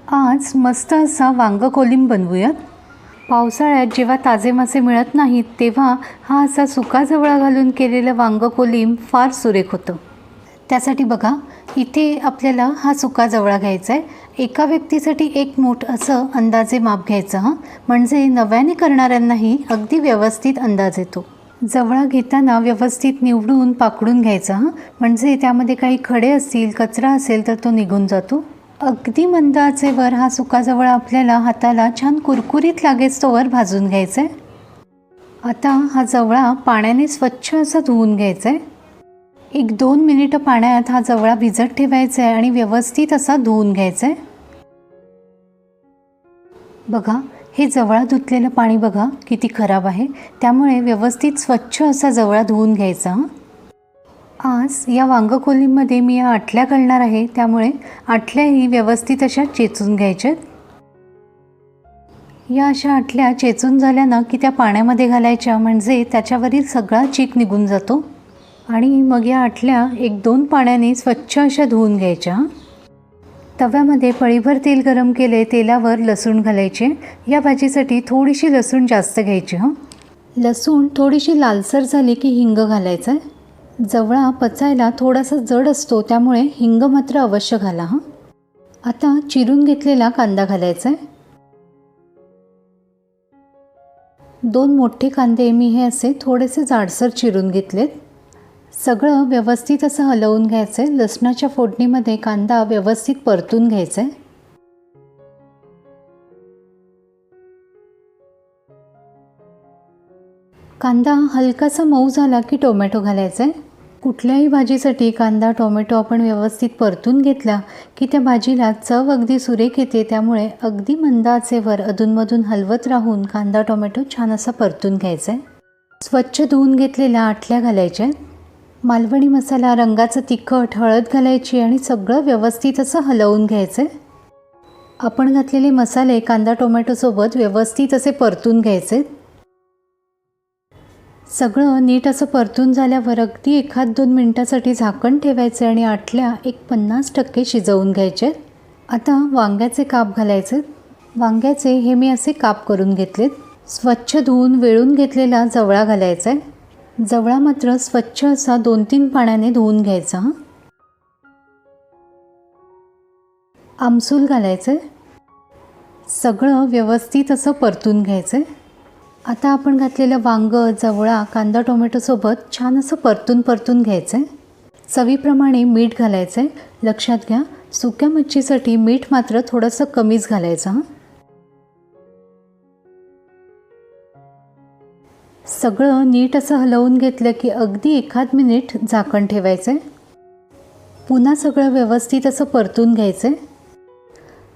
आज मस्त असा वांग कोलिंब बनवूयात। पावसाळ्यात जेव्हा ताजे मासे मिळत नाहीत तेव्हा हा असा सुका जवळा घालून केलेलं वांग कोलिंब फार सुरेख होतं। त्यासाठी बघा, इथे आपल्याला हा सुका जवळा घ्यायचा आहे। एका व्यक्तीसाठी एक मूठ असं अंदाजे माप घ्यायचं म्हणजे नव्याने करणाऱ्यांनाही अगदी व्यवस्थित अंदाज येतो। जवळा घेताना व्यवस्थित निवडून पाकडून घ्यायचा म्हणजे त्यामध्ये काही खडे असतील, कचरा असेल तर तो निघून जातो। अगदी मंद आचेवर हा सुका जवळा आपल्याला हाताला छान कुरकुरीत लागेच तोवर भाजून घ्यायचा आहे। आता हा जवळा पाण्याने स्वच्छ असा धुवून घ्यायचा आहे। 1-2 मिनिटं पाण्यात हा जवळा भिजत ठेवायचा आहे आणि व्यवस्थित असा धुवून घ्यायचा आहे। बघा, हे जवळा धुतलेलं पाणी बघा किती खराब आहे, त्यामुळे व्यवस्थित स्वच्छ असा जवळा धुवून घ्यायचा। आज या वांग कोलिंबमध्ये मी या आटल्या घालणार आहे, त्यामुळे आटल्याही व्यवस्थित अशा चेचून घ्यायच्यात। या अशा आटल्या चेचून झाल्या ना की त्या पाण्यामध्ये घालायच्या म्हणजे त्याच्यावरील सगळा चीक निघून जातो। आणि मग या आटल्या 1-2 पाण्याने स्वच्छ अशा धुवून घ्यायच्या। तव्यामध्ये पळीभर तेल गरम केले, तेलावर लसूण घालायचे। या भाजीसाठी थोडीशी लसूण जास्त घ्यायची लसूण थोडीशी लालसर झाली की हिंग घालायचं आहे। जवळा पचायला थोडासा जड असतो, त्यामुळे हिंग मात्र अवश्य घाला आता चिरून घेतलेला कांदा घालायचा आहे। 2 मोठे कांदे मी हे असे थोडेसे जाडसर चिरून घेतलेत। सगळं व्यवस्थित असं हलवून घ्यायचं आहे। लसणाच्या फोडणीमध्ये कांदा व्यवस्थित परतून घ्यायचा आहे। कांदा हलकासा मऊ झाला की टोमॅटो घालायचा आहे। कुठल्याही भाजीसाठी कांदा टोमॅटो आपण व्यवस्थित परतून घेतला की त्या भाजीला चव अगदी सुरेख येते, त्यामुळे अगदी मंद आचेवर अधूनमधून हलवत राहून कांदा टोमॅटो छान असा परतून घ्यायचा आहे। स्वच्छ धुवून घेतलेल्या आटल्या घालायच्या आहेत। मालवणी मसाला, रंगाचं तिखट, हळद घालायची आणि सगळं व्यवस्थित असं हलवून घ्यायचं आहे। आपण घातलेले मसाले कांदा टोमॅटोसोबत व्यवस्थित असे परतून घ्यायचे। सगळं नीट असं परतून झाल्यावर अगदी 1-2 मिनिटासाठी झाकण ठेवायचे आणि आटल्या 50% शिजवून घ्यायचे। आता वांग्याचे काप घालायचे। वांग्याचे हे मी असे काप करून घेतलेत। स्वच्छ धुवून वेळून घेतलेला जवळा घालायचा आहे। जवळा मात्र स्वच्छ असा 2-3 पाण्याने धुवून घ्यायचा। आमसूल घालायचं। सगळं व्यवस्थित असं परतून घ्यायचं। आता आपण घातलेलं वांग, जवळा, कांदा टोमॅटोसोबत छान असं परतून घ्यायचं आहे। चवीप्रमाणे मीठ घालायचं आहे। लक्षात घ्या, सुक्या मच्छीसाठी मीठ मात्र थोडंसं कमीच घालायचं सगळं नीट असं हलवून घेतलं की अगदी 1 मिनिट झाकण ठेवायचं आहे। पुन्हा सगळं व्यवस्थित असं परतून घ्यायचं आहे।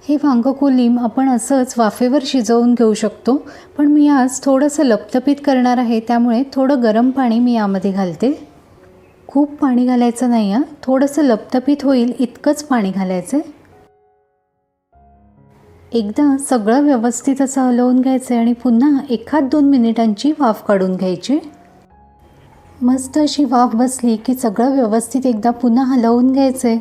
हे वांग कोलिंब आपण असंच वाफेवर शिजवून घेऊ शकतो, पण मी आज थोडंसं लपतपीत करणार आहे, त्यामुळे थोडं गरम पाणी मी यामध्ये घालते। खूप पाणी घालायचं नाही थोडंसं लपतपीत होईल इतकंच पाणी घालायचं। एकदा सगळं व्यवस्थित असं हलवून घ्यायचं आणि पुन्हा 1-2 मिनिटांची वाफ काढून घ्यायची। मस्त अशी वाफ बसली की सगळं व्यवस्थित एकदा पुन्हा हलवून घ्यायचं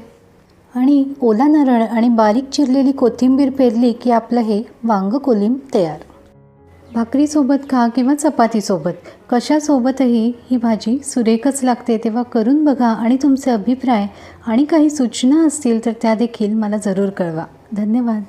आणि ओला नारळ आणि बारीक चिरलेली कोथिंबीर पेरली की आपलं हे वांग कोलिंब तयार। भाकरीसोबत खा किंवा चपातीसोबत, कशासोबतही ही भाजी सुरेखच लागते। तेव्हा करून बघा आणि तुमचे अभिप्राय आणि काही सूचना असतील तर त्या देखील मला जरूर कळवा। धन्यवाद।